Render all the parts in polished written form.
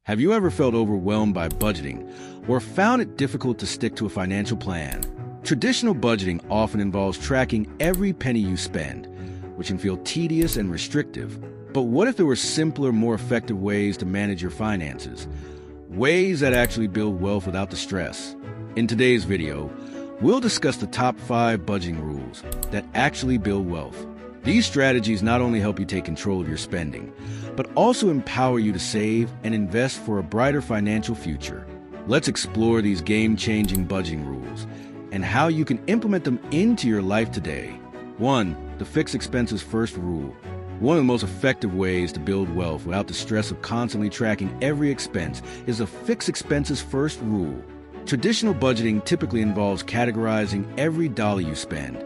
Have you ever felt overwhelmed by budgeting or found it difficult to stick to a financial plan? Traditional budgeting often involves tracking every penny you spend, which can feel tedious and restrictive. But what if there were simpler, more effective ways to manage your finances? Ways that actually build wealth without the stress. In today's video, we'll discuss the top 5 budgeting rules that actually build wealth. These strategies not only help you take control of your spending, but also empower you to save and invest for a brighter financial future. Let's explore these game-changing budgeting rules and how you can implement them into your life today. 1. The fixed expenses first rule. One of the most effective ways to build wealth without the stress of constantly tracking every expense is the fixed expenses first rule. Traditional budgeting typically involves categorizing every dollar you spend,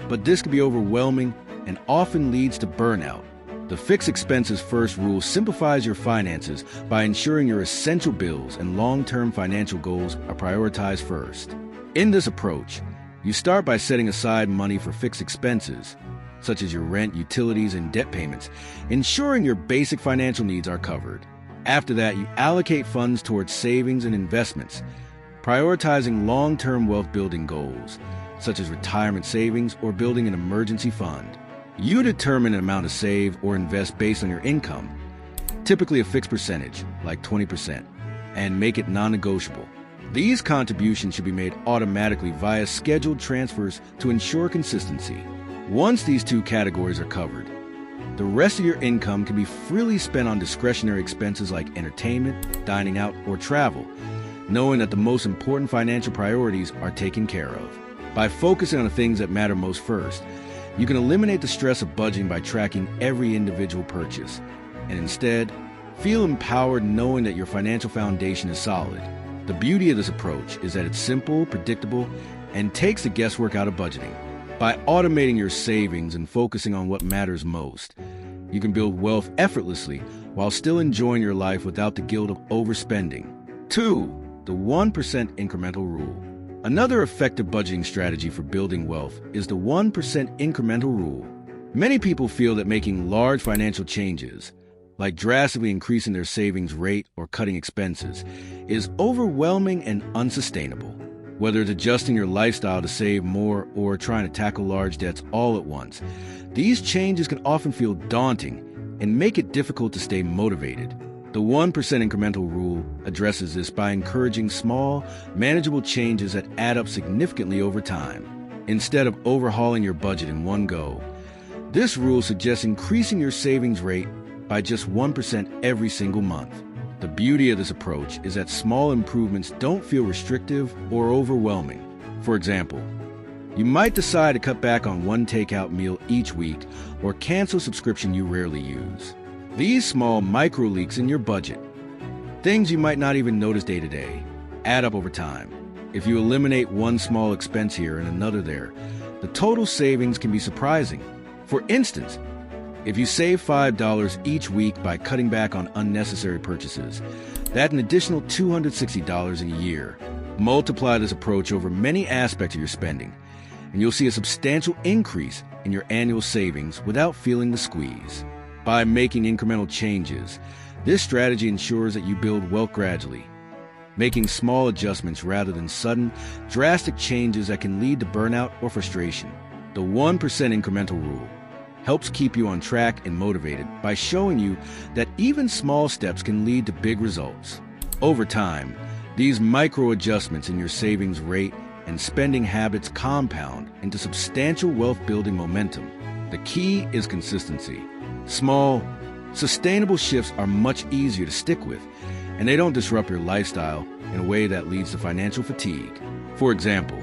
but this can be overwhelming and often leads to burnout. The fixed expenses first rule simplifies your finances by ensuring your essential bills and long-term financial goals are prioritized first. In this approach, you start by setting aside money for fixed expenses, such as your rent, utilities, and debt payments, ensuring your basic financial needs are covered. After that, you allocate funds towards savings and investments, prioritizing long-term wealth-building goals, such as retirement savings or building an emergency fund. You determine an amount to save or invest based on your income, typically a fixed percentage, like 20%, and make it non-negotiable. These contributions should be made automatically via scheduled transfers to ensure consistency. Once these two categories are covered, the rest of your income can be freely spent on discretionary expenses like entertainment, dining out, or travel, knowing that the most important financial priorities are taken care of. By focusing on the things that matter most first, you can eliminate the stress of budgeting by tracking every individual purchase, and instead, feel empowered knowing that your financial foundation is solid. The beauty of this approach is that it's simple, predictable, and takes the guesswork out of budgeting. By automating your savings and focusing on what matters most, you can build wealth effortlessly while still enjoying your life without the guilt of overspending. 2. The 1% incremental rule. Another effective budgeting strategy for building wealth is the 1% incremental rule. Many people feel that making large financial changes, like drastically increasing their savings rate or cutting expenses, is overwhelming and unsustainable. Whether it's adjusting your lifestyle to save more or trying to tackle large debts all at once, these changes can often feel daunting and make it difficult to stay motivated. The 1% incremental rule addresses this by encouraging small, manageable changes that add up significantly over time. Instead of overhauling your budget in one go, this rule suggests increasing your savings rate by just 1% every single month. The beauty of this approach is that small improvements don't feel restrictive or overwhelming. For example, you might decide to cut back on one takeout meal each week or cancel a subscription you rarely use. These small micro leaks in your budget, things you might not even notice day to day, add up over time. If you eliminate one small expense here and another there, the total savings can be surprising. For instance, if you save $5 each week by cutting back on unnecessary purchases, that's an additional $260 in a year. Multiply this approach over many aspects of your spending, and you'll see a substantial increase in your annual savings without feeling the squeeze. By making incremental changes, this strategy ensures that you build wealth gradually, making small adjustments rather than sudden, drastic changes that can lead to burnout or frustration. The 1% incremental rule helps keep you on track and motivated by showing you that even small steps can lead to big results. Over time, these micro adjustments in your savings rate and spending habits compound into substantial wealth-building momentum. The key is consistency. Small, sustainable shifts are much easier to stick with, and they don't disrupt your lifestyle in a way that leads to financial fatigue. For example,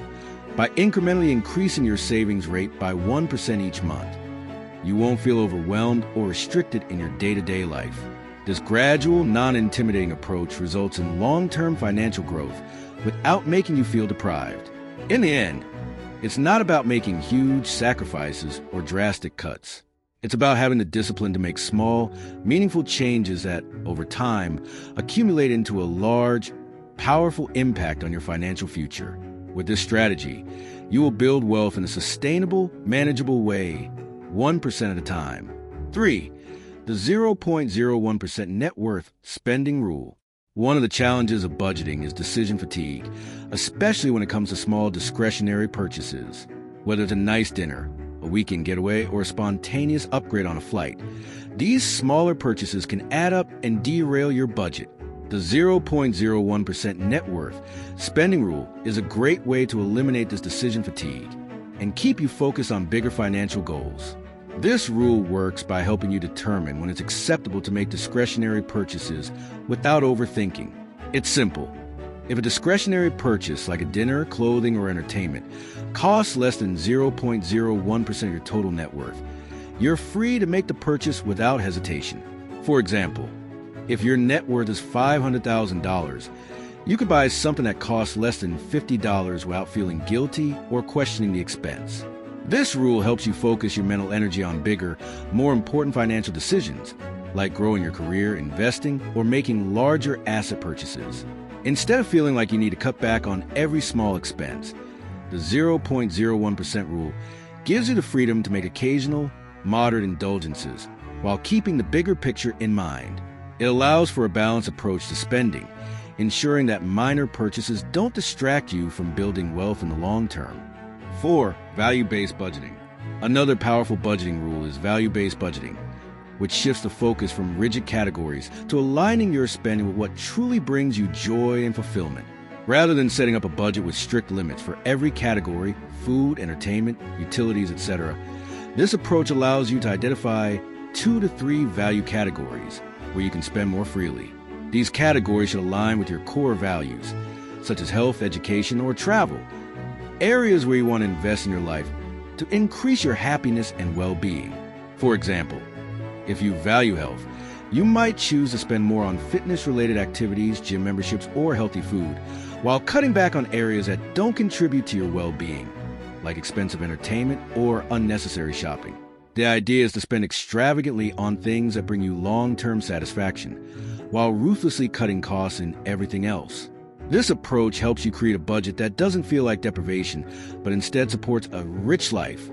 by incrementally increasing your savings rate by 1% each month, you won't feel overwhelmed or restricted in your day-to-day life. This gradual, non-intimidating approach results in long-term financial growth without making you feel deprived. In the end, it's not about making huge sacrifices or drastic cuts. It's about having the discipline to make small, meaningful changes that, over time, accumulate into a large, powerful impact on your financial future. With this strategy, you will build wealth in a sustainable, manageable way, 1% at a time. 3. The 0.01% net worth spending rule. One of the challenges of budgeting is decision fatigue, especially when it comes to small discretionary purchases. Whether it's a nice dinner, a weekend getaway, or a spontaneous upgrade on a flight, these smaller purchases can add up and derail your budget. The 0.01% net worth spending rule is a great way to eliminate this decision fatigue and keep you focused on bigger financial goals. This rule works by helping you determine when it's acceptable to make discretionary purchases without overthinking. It's simple. If a discretionary purchase like a dinner, clothing, or entertainment costs less than 0.01% of your total net worth, you're free to make the purchase without hesitation. For example, if your net worth is $500,000, you could buy something that costs less than $50 without feeling guilty or questioning the expense. This rule helps you focus your mental energy on bigger, more important financial decisions, like growing your career, investing, or making larger asset purchases. Instead of feeling like you need to cut back on every small expense, the 0.01% rule gives you the freedom to make occasional, moderate indulgences while keeping the bigger picture in mind. It allows for a balanced approach to spending, ensuring that minor purchases don't distract you from building wealth in the long term. 4. Value-based budgeting. Another powerful budgeting rule is value-based budgeting, which shifts the focus from rigid categories to aligning your spending with what truly brings you joy and fulfillment. Rather than setting up a budget with strict limits for every category, food, entertainment, utilities, etc., this approach allows you to identify 2 to 3 value categories where you can spend more freely. These categories should align with your core values, such as health, education, or travel, areas where you want to invest in your life to increase your happiness and well-being. For example, if you value health, you might choose to spend more on fitness-related activities, gym memberships, or healthy food, while cutting back on areas that don't contribute to your well-being, like expensive entertainment or unnecessary shopping. The idea is to spend extravagantly on things that bring you long-term satisfaction, while ruthlessly cutting costs in everything else. This approach helps you create a budget that doesn't feel like deprivation, but instead supports a rich life,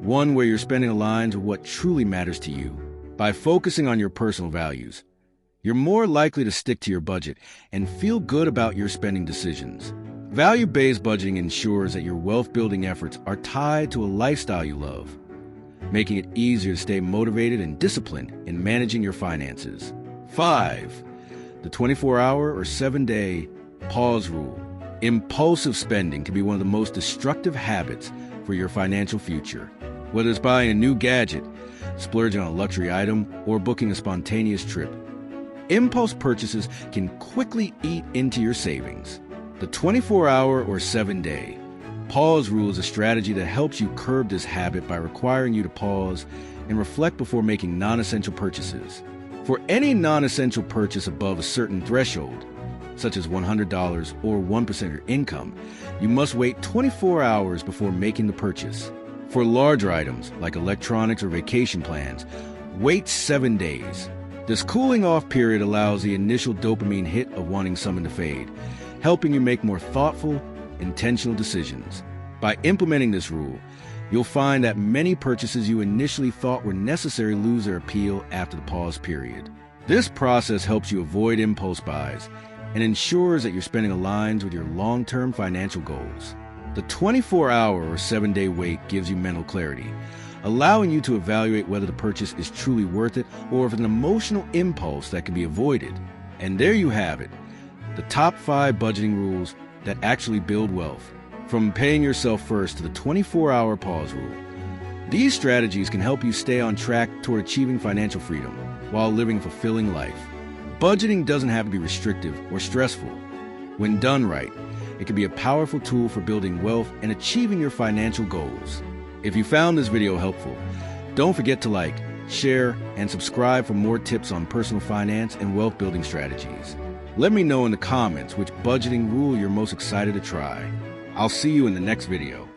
one where your spending aligns with what truly matters to you. By focusing on your personal values, you're more likely to stick to your budget and feel good about your spending decisions. Value-based budgeting ensures that your wealth-building efforts are tied to a lifestyle you love, making it easier to stay motivated and disciplined in managing your finances. 5. The 24-hour or 7-day pause rule. Impulsive spending can be one of the most destructive habits for your financial future. Whether it's buying a new gadget, splurging on a luxury item, or booking a spontaneous trip, impulse purchases can quickly eat into your savings. The 24-hour or 7-day pause rule is a strategy that helps you curb this habit by requiring you to pause and reflect before making non-essential purchases. For any non-essential purchase above a certain threshold, such as $100 or 1% of your income, you must wait 24 hours before making the purchase. For larger items, like electronics or vacation plans, wait 7 days. This cooling off period allows the initial dopamine hit of wanting something to fade, helping you make more thoughtful, intentional decisions. By implementing this rule, you'll find that many purchases you initially thought were necessary lose their appeal after the pause period. This process helps you avoid impulse buys and ensures that your spending aligns with your long-term financial goals. The 24-hour or 7-day wait gives you mental clarity, allowing you to evaluate whether the purchase is truly worth it or if it's an emotional impulse that can be avoided. And there you have it, the top 5 budgeting rules that actually build wealth. From paying yourself first to the 24-hour pause rule, these strategies can help you stay on track toward achieving financial freedom while living a fulfilling life. Budgeting doesn't have to be restrictive or stressful. When done right, it can be a powerful tool for building wealth and achieving your financial goals. If you found this video helpful, don't forget to like, share, and subscribe for more tips on personal finance and wealth building strategies. Let me know in the comments which budgeting rule you're most excited to try. I'll see you in the next video.